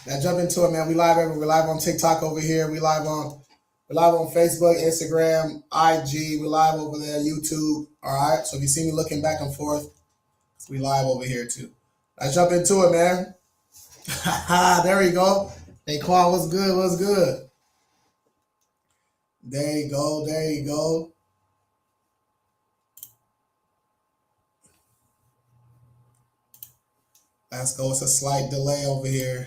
Let's jump into it, man. We live everywhere. We're live on TikTok over here. We're live on Facebook, Instagram, IG. We're live over there, YouTube. All right. So if you see me looking back and forth, we live over here too. Let's jump into it, man. There you go. Hey, Quan, what's good? What's good? There you go. There you go. Let's go. It's a slight delay over here.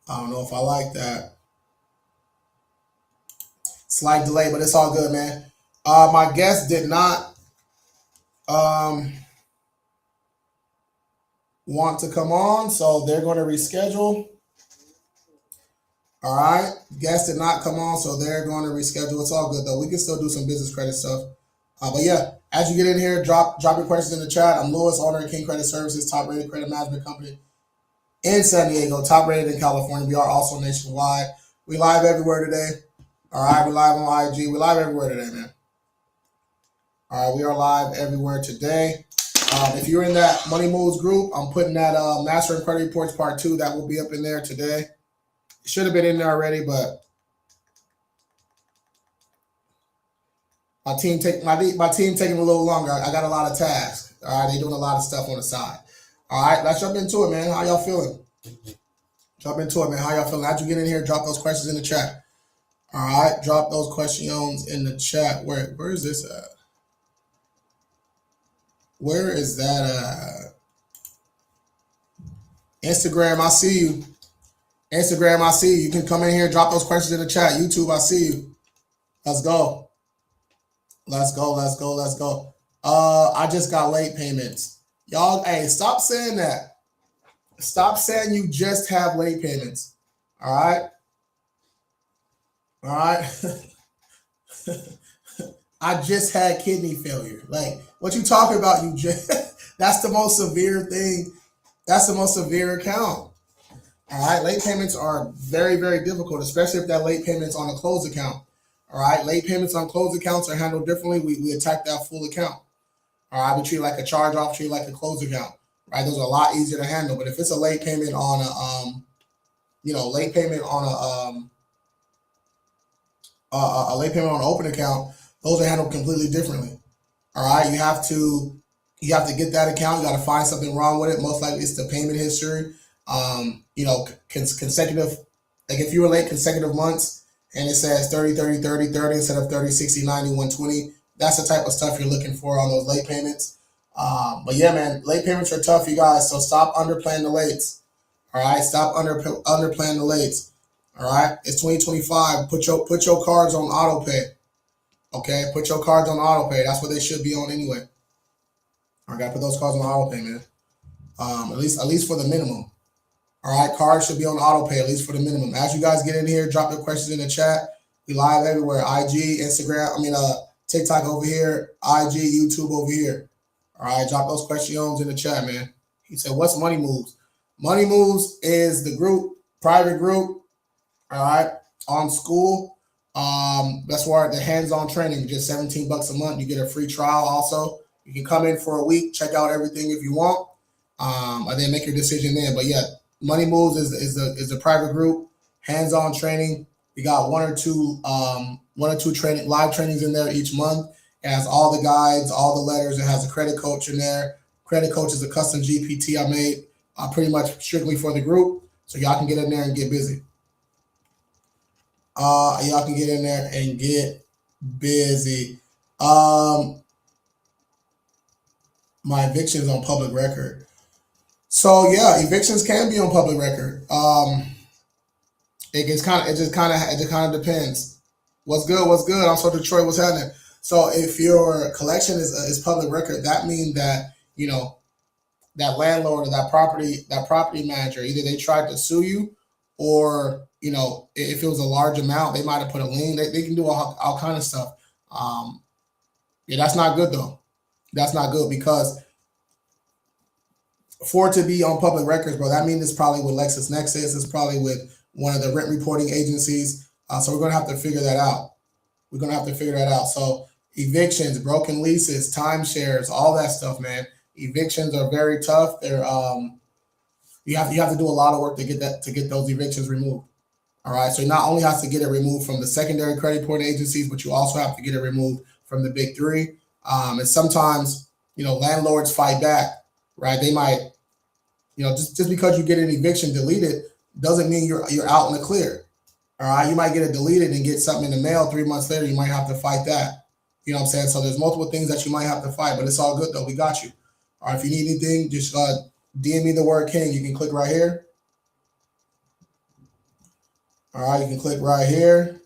I don't know if I like that. Slight delay, but it's all good, man. My guest did not um, want to come on, so they're going to reschedule. All right. Guest did not come on, so they're going to reschedule. It's all good though. We can still do some business credit stuff. But yeah, as you get in here, drop your questions in the chat. I'm Lewis, owner of King Credit Services, top rated credit management company in San Diego, top rated in California. We are also nationwide. We live everywhere today. All right, we live on IG. We live everywhere today, man. All right, we are live everywhere today. If you're in that Money Moves group, I'm putting that Master and Credit Reports Part 2. That will be up in there today. It should have been in there already, but my team taking a little longer. I got a lot of tasks. All right, they doing a lot of stuff on the side. All right, let's jump into it, man. How y'all feeling? Jump into it, man. How y'all feeling? How'd you get in here? Drop those questions in the chat. All right, drop those questions in the chat. Where is this at? Where is that at? Instagram, I see you. Instagram, I see you. You can come in here, drop those questions in the chat. YouTube, I see you. Let's go. Let's go. Let's go. Let's go. I just got late payments. Y'all, hey, stop saying that. Stop saying you just have late payments. All right. All right. I just had kidney failure. Like, what you talking about? You just that's the most severe thing. That's the most severe account. All right. Late payments are very, very difficult, especially if that late payment's on a closed account. All right. Late payments on closed accounts are handled differently. We attack that full account. All right. We treat it like a charge off, treat it like a closed account. Right. Those are a lot easier to handle. But if it's a late payment on late payment on a late payment on an open account, those are handled completely differently. All right. You have to get that account. You got to find something wrong with it. Most likely it's the payment history. Consecutive, like if you were late consecutive months and it says 30, 30, 30, 30 instead of 30, 60, 90, 120, that's the type of stuff you're looking for on those late payments. But yeah, man, late payments are tough, you guys. So stop underplaying the lates. All right. Stop underplaying the lates. All right. It's 2025. Put your cards on auto pay. Okay. Put your cards on auto pay. That's what they should be on anyway. All right. Put those cards on auto pay, man. At least for the minimum. All right, cards should be on auto pay, at least for the minimum. As you guys get in here, drop your questions in the chat. We live everywhere. IG, Instagram, TikTok over here, IG, YouTube over here. All right, drop those questions in the chat, man. He said, what's Money Moves? Money Moves is the group, private group, all right, on school. That's where the hands-on training, just $17 a month. You get a free trial also. You can come in for a week, check out everything if you want, and then make your decision then. But yeah, Money Moves is the private group, hands-on training. We got one or two live trainings in there each month. It has all the guides, all the letters. It has a credit coach in there. Credit coach is a custom GPT I made pretty much strictly for the group. So y'all can get in there and get busy. Y'all can get in there and get busy. My eviction is on public record. So yeah, evictions can be on public record. It just kind of depends. What's good? What's good? I'm so Detroit. What's happening? So if your collection is public record, that means that that landlord or that property manager, either they tried to sue you, or if it was a large amount, they might have put a lien. They can do all kind of stuff. Yeah, that's not good though. That's not good, because for it to be on public records, bro, that means it's probably with LexisNexis. It's probably with one of the rent reporting agencies. So we're going to have to figure that out. So evictions, broken leases, timeshares, all that stuff, man. Evictions are very tough. They're You have to do a lot of work to get those evictions removed. All right. So you not only have to get it removed from the secondary credit reporting agencies, but you also have to get it removed from the big three. And sometimes, landlords fight back, right? They might, just because you get an eviction deleted doesn't mean you're out in the clear. All right. You might get it deleted and get something in the mail 3 months later. You might have to fight that. You know what I'm saying? So there's multiple things that you might have to fight, but it's all good though. We got you. All right. If you need anything, just DM me the word King. You can click right here. All right. You can click right here.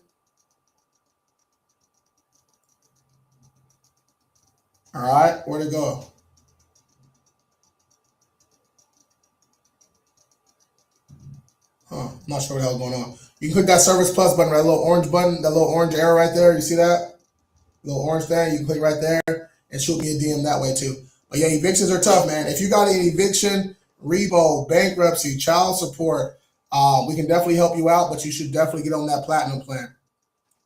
All right. Where'd it go? I'm not sure what the hell's going on. You can click that Service Plus button, that little orange button, that little orange arrow right there. You see that? Little orange thing. You can click right there and shoot me a DM that way too. But yeah, evictions are tough, man. If you got an eviction, rebo, bankruptcy, child support, we can definitely help you out, but you should definitely get on that platinum plan.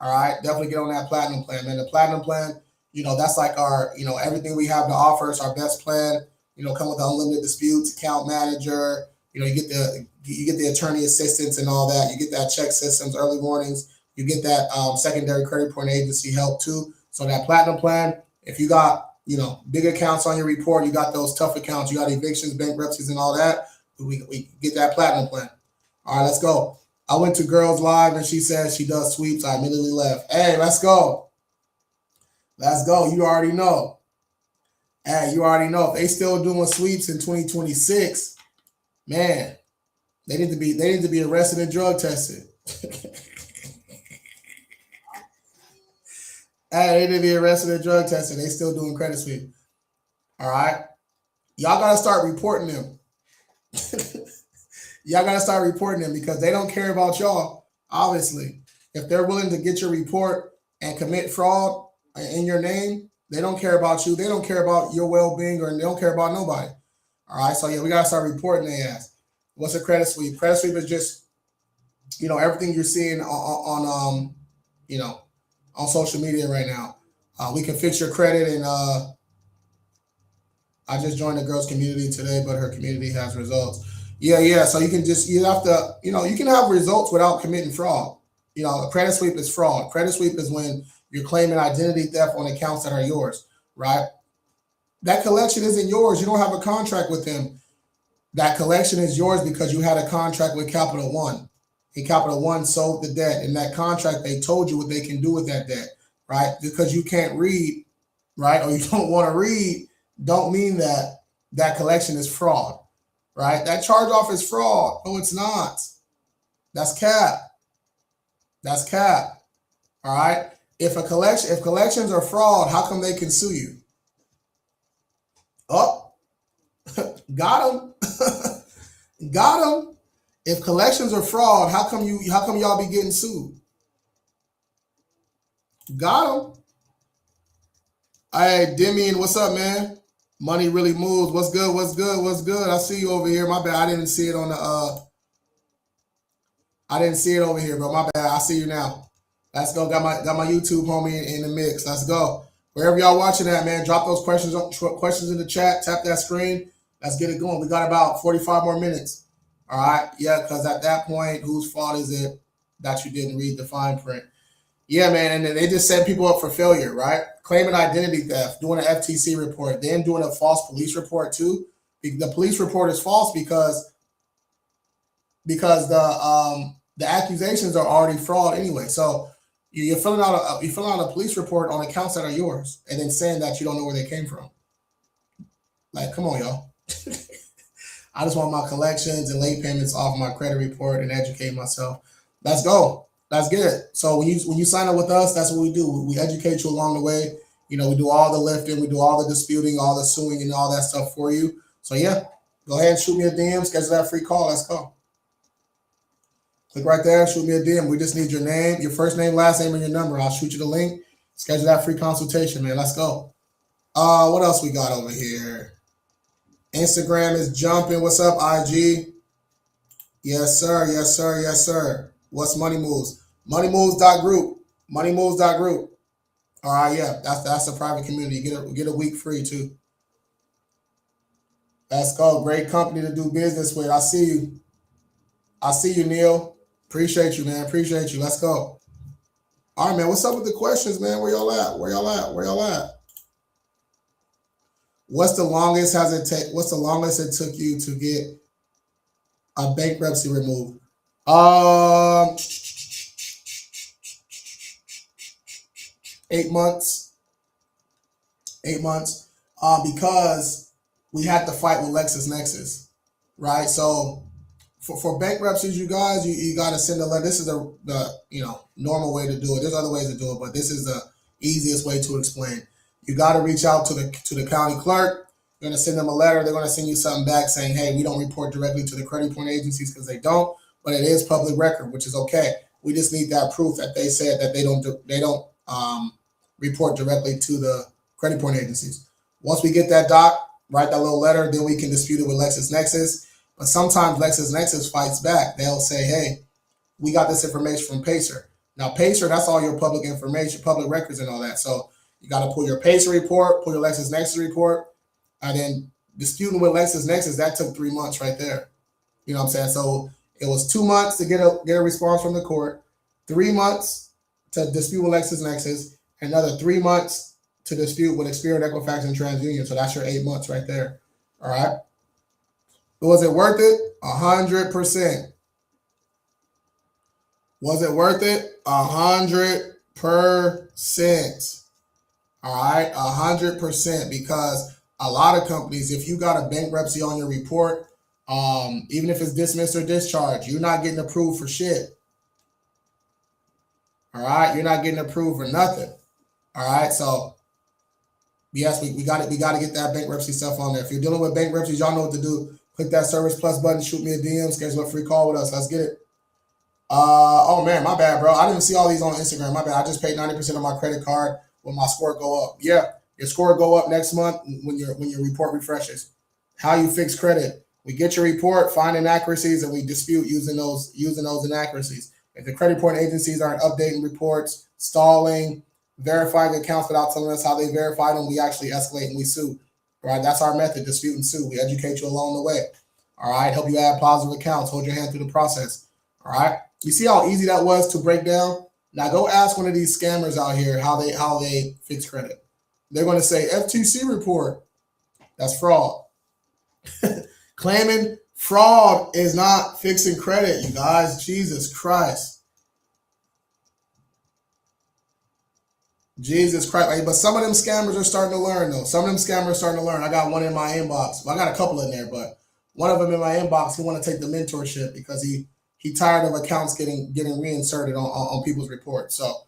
All right, definitely get on that platinum plan, man. The platinum plan, that's like our, everything we have to offer. It's our best plan. Come with unlimited disputes, account manager. You get the attorney assistance and all that. You get that check systems, early warnings. You get that secondary credit reporting agency help too. So that platinum plan, if you got big accounts on your report, you got those tough accounts, you got evictions, bankruptcies, and all that. We get that platinum plan. All right, let's go. I went to Girls Live and she says she does sweeps. I immediately left. Hey, let's go. Let's go. You already know. Hey, you already know. If they still doing sweeps in 2026, man, they need to be arrested and drug tested. Hey, they need to be arrested and drug tested. They still doing credit sweep. All right. Y'all gotta start reporting them. Y'all gotta start reporting them because they don't care about y'all. Obviously, if they're willing to get your report and commit fraud in your name, they don't care about you. They don't care about your well-being, or they don't care about nobody. All right, so yeah, we gotta start reporting their ass. What's a credit sweep? Credit sweep is just everything you're seeing on on social media right now. We can fix your credit, and I just joined the girls community today, but her community has results. Yeah. So you have to, you can have results without committing fraud. A credit sweep is fraud. Credit sweep is when you're claiming identity theft on accounts that are yours, right? That collection isn't yours. You don't have a contract with them. That collection is yours because you had a contract with Capital One. And Capital One sold the debt. In that contract, they told you what they can do with that debt, right? Because you can't read, right, or you don't want to read, don't mean that that collection is fraud, right? That charge off is fraud. No, it's not. That's cap. That's cap. All right. If collections are fraud, how come they can sue you? Oh, got them. Got them. If collections are fraud, how come y'all be getting sued? Got them. Hey, Demian, what's up, man? Money really moves. What's good? What's good? What's good? I see you over here. My bad. I didn't see it on the I didn't see it over here, bro. My bad. I see you now. Let's go. Got my YouTube homie in the mix. Let's go. Wherever y'all watching that, man, drop those questions in the chat. Tap that screen. Let's get it going. We got about 45 more minutes. All right. Yeah, because at that point, whose fault is it that you didn't read the fine print? Yeah, man. And then they just set people up for failure, right? Claiming identity theft, doing an FTC report, then doing a false police report too. The police report is false because the accusations are already fraud anyway. So you're filling out a police report on accounts that are yours, and then saying that you don't know where they came from. Like, come on, y'all. I just want my collections and late payments off my credit report and educate myself. Let's go. Let's get it. So when you sign up with us, that's what we do. We educate you along the way. We do all the lifting, we do all the disputing, all the suing, and all that stuff for you. So yeah, go ahead and shoot me a DM, schedule that free call. Let's go. Click right there, shoot me a DM. We just need your name, your first name, last name, and your number. I'll shoot you the link. Schedule that free consultation, man. Let's go. What else we got over here? Instagram is jumping. What's up, IG? Yes, sir. Yes, sir. Yes, sir. What's Money Moves? Moneymoves.group. Moneymoves.group. All right, yeah. That's a private community. Get a week free too. Let's go. Great company to do business with. I see you. I see you, Neil. Appreciate you, man. Appreciate you. Let's go. All right, man. What's up with the questions, man? Where y'all at? Where y'all at? Where y'all at? What's the longest has it take? What's the longest it took you to get a bankruptcy removed? 8 months. 8 months. Because we had to fight with LexisNexis, right? So for bankruptcies, you guys, you got to send a letter. This is the normal way to do it. There's other ways to do it, but this is the easiest way to explain. You got to reach out to the county clerk. You're going to send them a letter. They're going to send you something back saying, hey, we don't report directly to the credit reporting agencies because they don't, but it is public record, which is okay. We just need that proof that they said that they don't report directly to the credit reporting agencies. Once we get that doc, write that little letter, then we can dispute it with LexisNexis. But sometimes LexisNexis fights back. They'll say, hey, we got this information from Pacer. Now, Pacer, that's all your public information, public records and all that. So you got to pull your Pacer report, pull your LexisNexis report, and then disputing with LexisNexis, that took 3 months right there. You know what I'm saying? So it was 2 months to get a response from the court, 3 months to dispute with LexisNexis, another 3 months to dispute with Experian, Equifax, and TransUnion. So that's your 8 months right there. All right. Was it worth it? 100%. Was it worth it? 100%. All right, 100%. Because a lot of companies, if you got a bankruptcy on your report, even if it's dismissed or discharged, you're not getting approved for shit. All right, you're not getting approved for nothing. All right, so yes, we got it. We got to get that bankruptcy stuff on there. If you're dealing with bankruptcies, y'all know what to do. Click that Service Plus button, shoot me a DM, schedule a free call with us. Let's get it. Oh man, my bad, bro. I didn't see all these on Instagram. My bad. I just paid 90% of my credit card when my score go up. Yeah, your score go up next month when your report refreshes. How you fix credit? We get your report, find inaccuracies, and we dispute using those inaccuracies. If the credit reporting agencies aren't updating reports, stalling, verifying accounts without telling us how they verified them, we actually escalate and we sue. All right, that's our method, dispute and sue. We educate you along the way. All right, help you add positive accounts, hold your hand through the process. All right, you see how easy that was to break down? Now go ask one of these scammers out here how they fix credit. They're going to say FTC report. That's fraud. Claiming fraud is not fixing credit, you guys. Jesus Christ. Jesus Christ. But some of them scammers are starting to learn, though. Some of them scammers are starting to learn. I got one in my inbox. Well, I got a couple in there, but one of them in my inbox, he want to take the mentorship because he tired of accounts getting reinserted on people's reports. So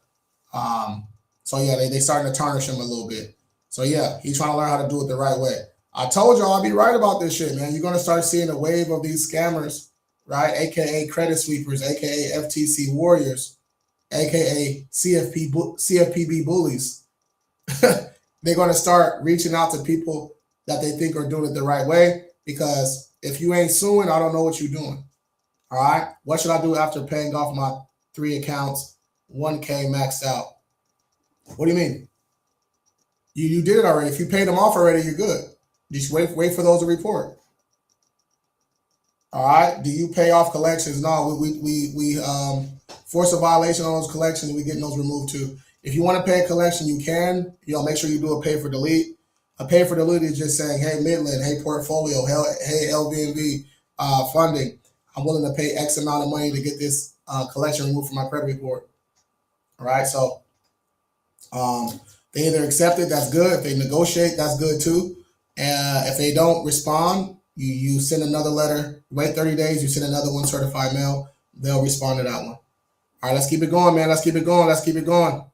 yeah, they starting to tarnish him a little bit. So yeah, he's trying to learn how to do it the right way. I told y'all I'll be right about this shit, man. You're gonna start seeing a wave of these scammers, right? AKA credit sweepers, AKA FTC warriors, AKA CFPB bullies. They're gonna start reaching out to people that they think are doing it the right way. Because if you ain't suing, I don't know what you're doing. All right. What should I do after paying off my 3 accounts, 1K maxed out? What do you mean? You did it already. If you paid them off already, you're good. Just wait for those to report. All right. Do you pay off collections? No, we force a violation on those collections. We get those removed too. If you want to pay a collection, you can. Make sure you do a pay for delete. A pay for delete is just saying, hey Midland, hey portfolio, hey LVNV funding. I'm willing to pay X amount of money to get this collection removed from my credit report. All right. So they either accept it, that's good. If they negotiate, that's good too. If they don't respond, you send another letter. Wait 30 days. You send another one, certified mail. They'll respond to that one. All right. Let's keep it going, man. Let's keep it going. Let's keep it going.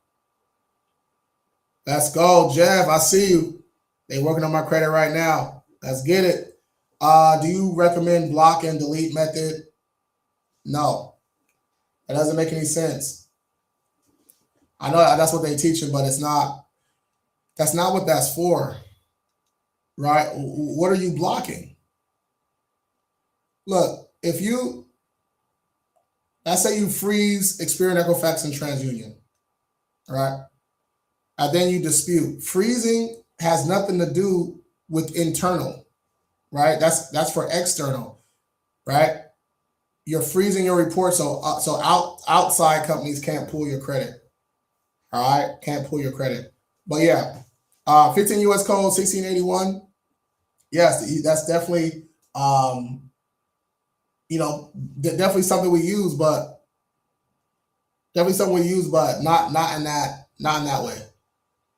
Let's go, Jeff. I see you. They working on my credit right now. Let's get it. Do you recommend block and delete method? No. That doesn't make any sense. I know that's what they teach you, but it's not. That's not what that's for. Right? What are you blocking? Look, let's say you freeze Experian, Equifax, and TransUnion. Right? And then you dispute. Freezing has nothing to do with internal. right? That's for external, right? You're freezing your report, so outside companies can't pull your credit. All right, can't pull your credit. But yeah, 15 U.S. code 1681. Yes, that's definitely definitely something we use, but not in that way,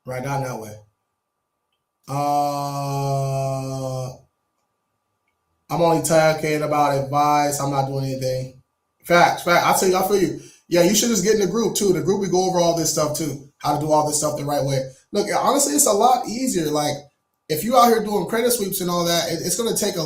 right? Not in that way. Uh, I'm only talking about advice. I'm not doing anything. Facts, fact. I tell you, I feel you. Yeah, you should just get in the group too. The group we go over all this stuff too. How to do all this stuff the right way. Look, honestly, it's a lot easier. Like if you out here doing credit sweeps and all that, it's going to take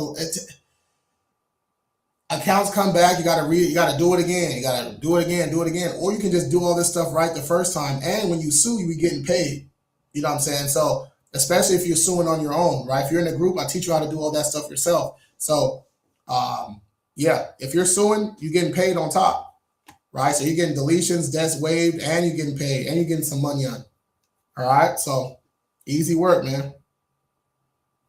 accounts come back. You got to read. You got to do it again. You got to do it again. Do it again. Or you can just do all this stuff right the first time. And when you sue, you be getting paid. You know what I'm saying? So especially if you're suing on your own, right? If you're in a group, I teach you how to do all that stuff yourself. So yeah, if you're suing, you're getting paid on top, right? So you're getting deletions, debts waived, and you're getting paid, and you're getting some money on. All right, so easy work, man.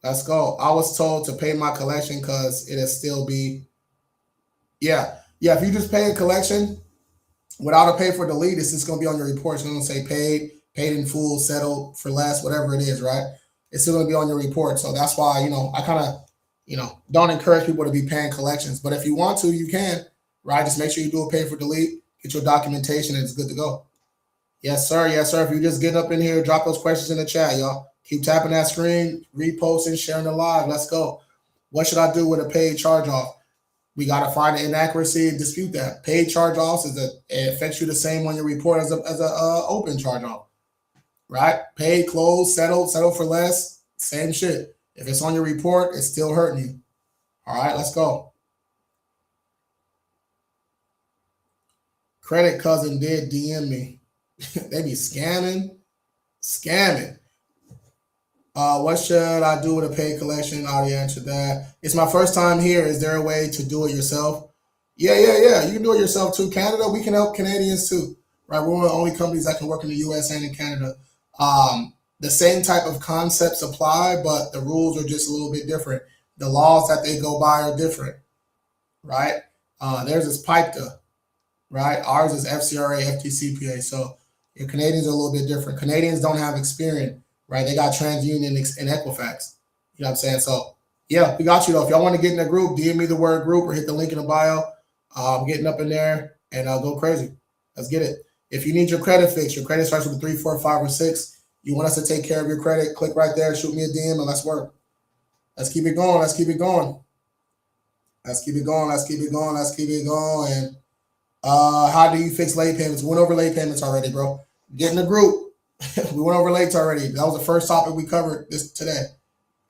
Let's go. I was told to pay my collection because it'll still be, yeah, yeah. If you just pay a collection without a pay for delete, it's just gonna be on your report. It's gonna say paid, paid in full, settled for less, whatever it is, right? It's still gonna be on your report. So that's why I kind of don't encourage people to be paying collections. But if you want to, you can, right? Just make sure you do a pay for delete, get your documentation, and it's good to go. Yes, sir. Yes, sir. If you just get up in here, drop those questions in the chat, y'all. Keep tapping that screen, reposting, sharing the live. Let's go. What should I do with a paid charge off? We got to find an inaccuracy and dispute that. Paid charge offs it affects you the same on your report as a open charge off, right? Paid, closed, settled for less, same shit. If it's on your report, it's still hurting you. All right, let's go. Credit cousin did DM me. They be scamming. What should I do with a paid collection? I already answered that. It's my first time here. Is there a way to do it yourself? Yeah. You can do it yourself too. Canada, we can help Canadians too, right? We're one of the only companies that can work in the U.S. and in Canada. The same type of concepts apply, but the rules are just a little bit different. The laws that they go by are different, right? Theirs is PIPTA, right? Ours is FCRA, FTCPA. So your Canadians are a little bit different. Canadians don't have Experian, right? They got TransUnion and Equifax. You know what I'm saying? So yeah, we got you though. If y'all want to get in a group, DM me the word group or hit the link in the bio. I'm getting up in there and I'll go crazy. Let's get it. If you need your credit fixed, your credit starts with a 3, 4, 5, or 6. You want us to take care of your credit, click right there, shoot me a DM, and let's work. Let's keep it going. Let's keep it going. Let's keep it going. Let's keep it going. Let's keep it going. How do you fix late payments? We went over late payments already, bro. Get in the group. We went over late already. That was the first topic we covered this today.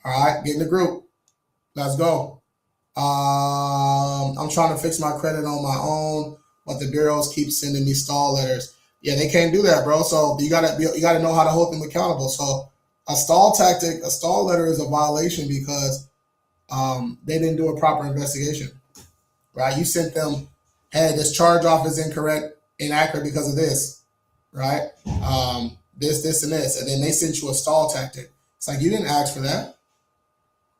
All right, get in the group. Let's go. I'm trying to fix my credit on my own, but the bureaus keep sending me stall letters. Yeah, they can't do that, bro. So you gotta know how to hold them accountable. So a stall letter is a violation because they didn't do a proper investigation, right? You sent them, hey, this charge off is incorrect, inaccurate because of this, right? This, and this, and then they sent you a stall tactic. It's like you didn't ask for that.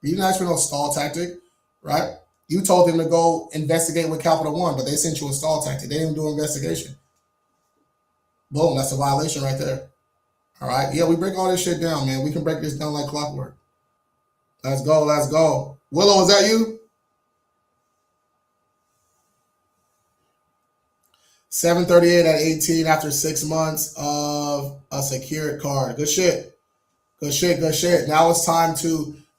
You didn't ask for no stall tactic, right? You told them to go investigate with Capital One, but they sent you a stall tactic. They didn't do an investigation. Boom, that's a violation right there. All right, yeah, we break all this shit down, man. We can break this down like clockwork. Let's go, let's go. Willow, is that you? 738 at 18 after 6 months of a secured card. Good shit. Good shit, good shit. Now it's time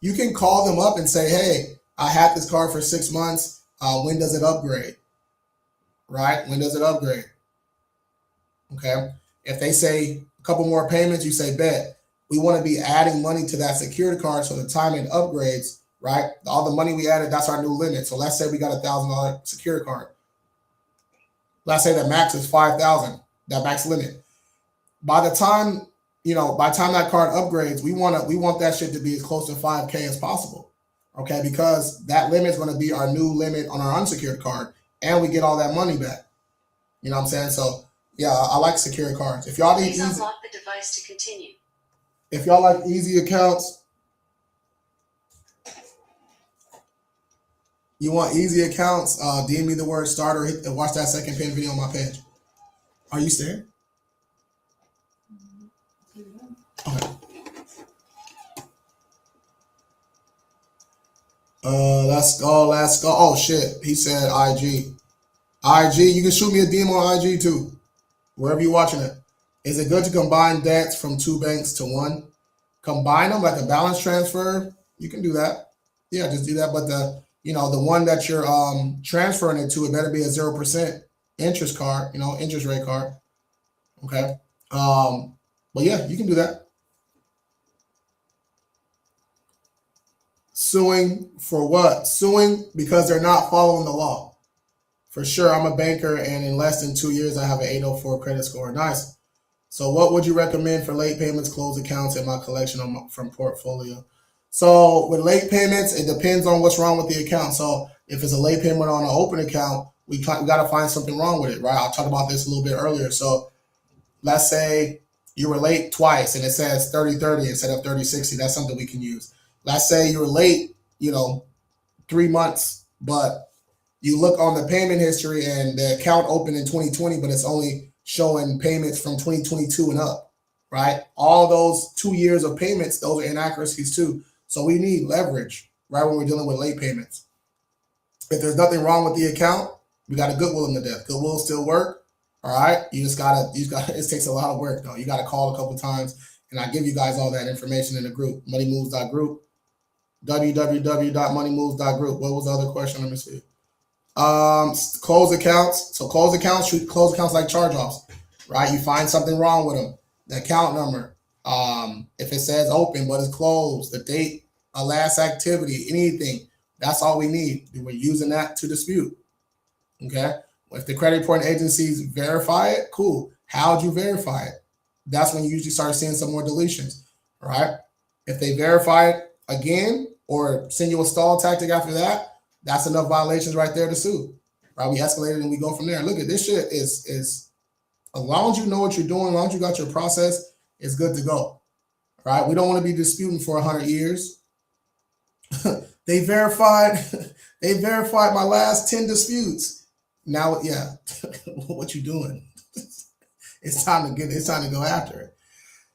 you can call them up and say, hey, I had this card for 6 months. When does it upgrade? Right? When does it upgrade? Okay. If they say a couple more payments, you say, bet. We want to be adding money to that secured card so the time it upgrades, right? All the money we added, that's our new limit. So let's say we got $1,000 secured card. Let's say the max is 5,000, that max limit. By the time that card upgrades, we want that shit to be as close to 5K as possible. Okay, because that limit is going to be our new limit on our unsecured card, and we get all that money back. You know what I'm saying? So yeah, I like secured cards. If y'all need unlock the device to continue. If y'all like easy accounts, You want easy accounts? DM me the word starter. Watch that second pin video on my page. Are you there? Okay. Let's go. Let's go. Oh shit. He said IG. IG. You can shoot me a DM on IG too. Wherever you're watching it. Is it good to combine debts from two banks to one? Combine them like a balance transfer. You can do that. Yeah, just do that. But the one that you're transferring it to, it better be a 0% interest card, interest rate card. Okay. But yeah, you can do that. Suing for what? Suing because they're not following the law. For sure, I'm a banker, and in less than 2 years, I have an 804 credit score. Nice. So what would you recommend for late payments, closed accounts, and my collection from portfolio? So with late payments, it depends on what's wrong with the account. So if it's a late payment on an open account, we got to find something wrong with it, right? I'll talk about this a little bit earlier. So let's say you were late twice and it says 30/30 instead of 30/60. That's something we can use. Let's say you were late, 3 months, but you look on the payment history and the account opened in 2020, but it's only showing payments from 2022 and up, right? All those 2 years of payments, those are inaccuracies too. So we need leverage, right, when we're dealing with late payments. If there's nothing wrong with the account, we got a goodwill in the debt. Goodwill still work. All right. You just gotta, it takes a lot of work though. You gotta call a couple times, and I give you guys all that information in the group, moneymoves.group, www.moneymoves.group. What was the other question? Let me see. Close accounts. So close accounts like charge-offs, right? You find something wrong with them. The account number. If it says open but it's closed, the date, a last activity, anything. That's all we need. We're using that to dispute. Okay. If the credit reporting agencies verify it, cool. How'd you verify it? That's when you usually start seeing some more deletions. All right. If they verify it again or send you a stall tactic after that, that's enough violations right there to sue. Right? We escalate it and we go from there. Look at this shit is as long as you know what you're doing, as long as you got your process, it's good to go. Right? We don't want to be disputing for 100 years. They verified my last 10 disputes. Now, yeah, what you doing? It's time to go after it.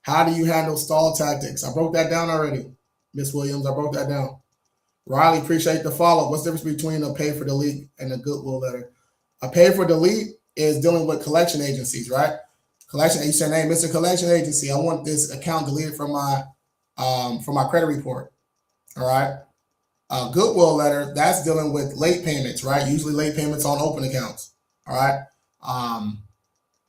How do you handle stall tactics? I broke that down already, Miss Williams. I broke that down. Riley, appreciate the follow. What's the difference between a pay for delete and a goodwill letter? A pay for delete is dealing with collection agencies, right? Collection, you say, hey, Mr. Collection Agency, I want this account deleted from my credit report. All right. A goodwill letter, that's dealing with late payments, right? Usually late payments on open accounts. All right.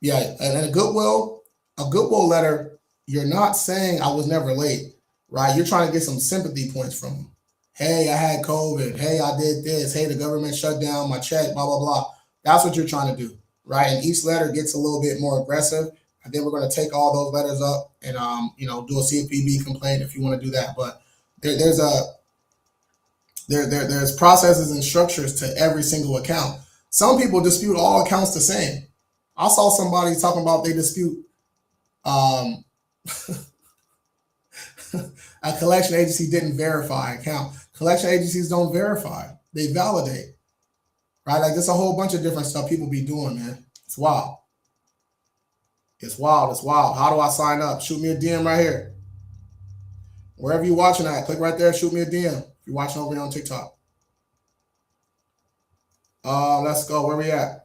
Yeah, and a goodwill letter, you're not saying I was never late, right? You're trying to get some sympathy points from them. Hey, I had COVID. Hey, I did this. Hey, the government shut down my check, blah, blah, blah. That's what you're trying to do, right? And each letter gets a little bit more aggressive. And then we're going to take all those letters up and, do a CFPB complaint if you want to do that. But there's processes and structures to every single account. Some people dispute all accounts the same. I saw somebody talking about they dispute a collection agency didn't verify account. Collection agencies don't verify; they validate. Right? Like there's a whole bunch of different stuff people be doing, man. It's wild. It's wild. It's wild. How do I sign up? Shoot me a DM right here. Wherever you're watching at, click right there. Shoot me a DM. If you're watching over here on TikTok. Let's go. Where we at?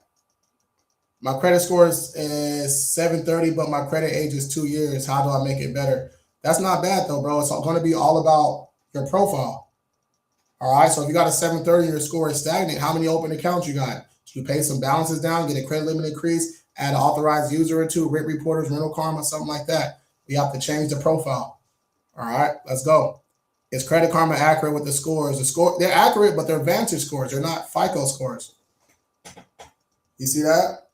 My credit score is 730, but my credit age is 2 years. How do I make it better? That's not bad though, bro. It's going to be all about your profile. All right. So if you got a 730 and your score is stagnant, how many open accounts you got? You pay some balances down, get a credit limit increase, add an authorized user or two, rent reporters, rental karma, something like that. We have to change the profile. All right. Let's go. Is Credit Karma accurate with the scores? They're accurate, but they're Vantage scores. They're not FICO scores. You see that?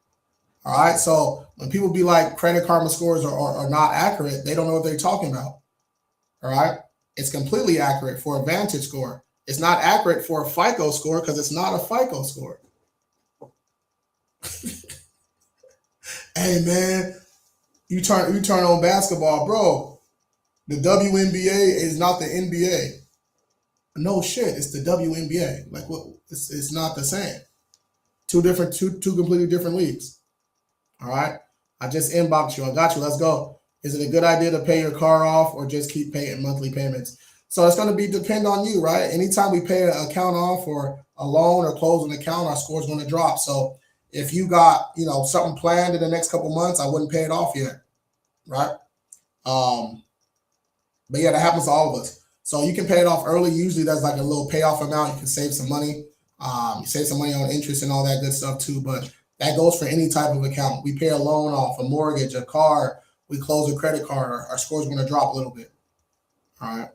All right. So when people be like Credit Karma scores are not accurate, they don't know what they're talking about. All right. It's completely accurate for a Vantage score. It's not accurate for a FICO score because it's not a FICO score. Hey man, you turn on basketball, bro. The WNBA is not the NBA. No shit, it's the WNBA. Like what? It's not the same. Two completely different leagues. All right. I just inboxed you. I got you. Let's go. Is it a good idea to pay your car off or just keep paying monthly payments? So it's going to be depend on you, right? Anytime we pay an account off or a loan or close an account, our score is going to drop. So if you got something planned in the next couple months, I wouldn't pay it off yet, right? Um, but yeah, that happens to all of us. So you can pay it off early. Usually that's like a little payoff amount. You can save some money. You save some money on interest and all that good stuff too. But that goes for any type of account. We pay a loan off, a mortgage, a car. We close a credit card. Our score's going to drop a little bit. All right.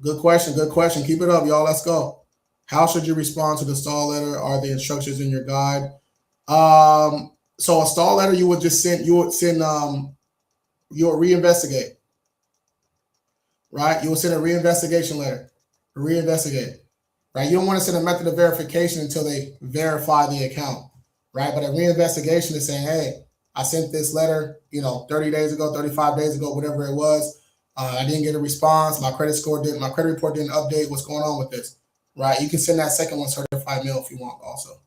Good question. Good question. Keep it up, y'all. Let's go. How should you respond to the stall letter? Are the instructions in your guide? So a stall letter you would send. You would reinvestigate. Right? You will send a reinvestigation letter. Reinvestigate. Right? You don't want to send a method of verification until they verify the account. Right? But a reinvestigation is saying, hey, I sent this letter, 30 days ago, 35 days ago, whatever it was. I didn't get a response. My credit report didn't update. What's going on with this? Right? You can send that second one certified mail if you want also.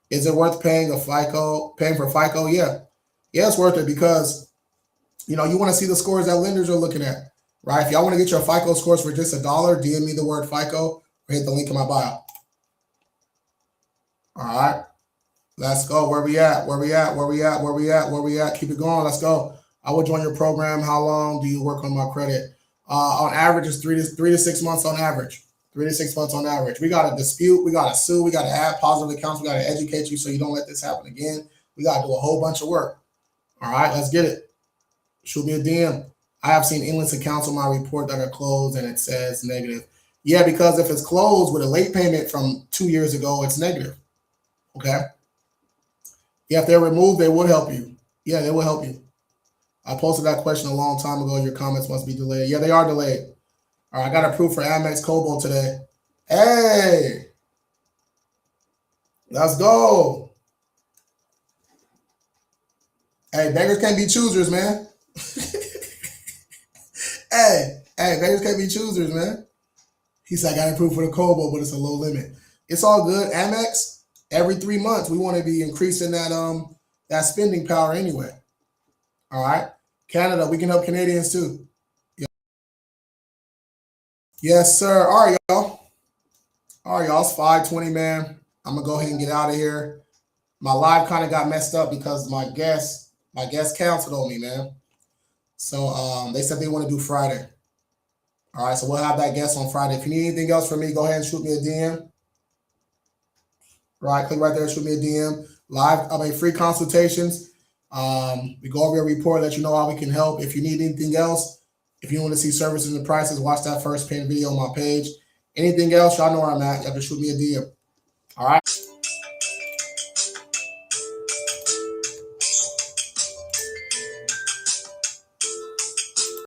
Is it worth paying for FICO? Yeah. Yeah, it's worth it because, you want to see the scores that lenders are looking at. Right? If y'all want to get your FICO scores for just $1, DM me the word FICO or hit the link in my bio. All right. Let's go. Where we at? Keep it going. Let's go. I will join your program. How long do you work on my credit? On average, it's 3 to 6 months on average. 3 to 6 months on average. We got to dispute. We got to sue. We got to add positive accounts. We got to educate you so you don't let this happen again. We got to do a whole bunch of work. All right. Let's get it. Shoot me a DM. I have seen endless accounts on my report that are closed and it says negative. Yeah, because if it's closed with a late payment from 2 years ago, it's negative. Okay. Yeah, if they're removed, they would help you. Yeah, they will help you. I posted that question a long time ago. Your comments must be delayed. Yeah, they are delayed. All right, I got approved for Amex Kobo today. Hey, let's go. Hey, beggars can't be choosers, man. hey, beggars can't be choosers, man. He said, I got approved for the Kobo, but it's a low limit. It's all good. Amex, every 3 months, we want to be increasing that spending power anyway. All right. Canada, we can help Canadians too. Yeah. Yes, sir. All right, y'all. It's 5:20, man. I'm gonna go ahead and get out of here. My live kind of got messed up because my guest canceled on me, man. So they said they want to do Friday. All right, so we'll have that guest on Friday. If you need anything else from me, go ahead and shoot me a DM. Right, click right there, shoot me a DM. Free consultations. We go over your report, let you know how we can help. If you need anything else, if you want to see services and prices, watch that first pinned video on my page. Anything else, y'all know where I'm at. You have to shoot me a DM. All right.